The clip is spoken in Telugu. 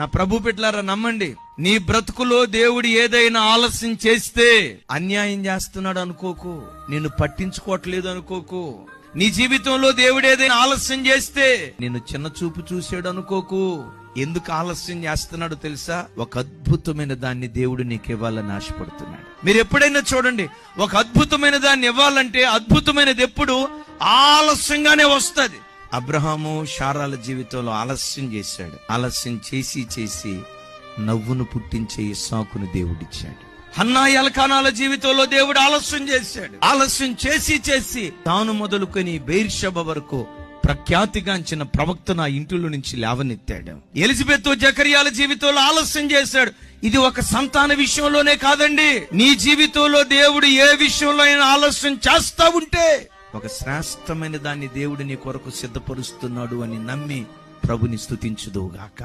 నా ప్రభు బిడ్డలారా నమ్మండి, నీ బ్రతుకులో దేవుడు ఏదైనా ఆలస్యం చేస్తే అన్యాయం చేస్తున్నాడు అనుకోకు, నిన్ను పట్టించుకోవట్లేదు అనుకోకు. నీ జీవితంలో దేవుడు ఏదైనా ఆలస్యం చేస్తే నిన్ను చిన్న చూపు చూసాడు అనుకోకు. ఎందుకు ఆలస్యం చేస్తున్నాడు తెలుసా? ఒక అద్భుతమైన దాన్ని దేవుడు నీకు ఇవ్వాలని ఆశపడుతున్నాడు. మీరు ఎప్పుడైనా చూడండి, ఒక అద్భుతమైన దాన్ని ఇవ్వాలంటే అద్భుతమైనది ఎప్పుడు ఆలస్యంగానే వస్తుంది. అబ్రహాము శారాల జీవితంలో ఆలస్యం చేశాడు. ఆలస్యం చేసి చేసి నవ్వును పుట్టించే ఇస్సాకును దేవుడిచ్చాడు. హన్నా ఎల్కానాల జీవితంలో దేవుడు ఆలస్యం చేశాడు. ఆలస్యం చేసి చేసి తాను మొదలుకొని బెయిర్షెబ వరకు ప్రఖ్యాతిగాంచిన ప్రవక్తను ఆ ఇంటిలో నుంచి లేవనెత్తాడు. ఎలిజబెత్ జకరియాల జీవితంలో ఆలస్యం చేశాడు. ఇది ఒక సంతాన విషయంలోనే కాదండి, నీ జీవితంలో దేవుడు ఏ విషయంలో అయినా ఆలస్యం చేస్తా ఉంటే ఒక శ్రేష్టమైన దాన్ని దేవుడు నీ కొరకు సిద్ధపరుస్తున్నాడు అని నమ్మి ప్రభుని స్తుతించుదువుగాక.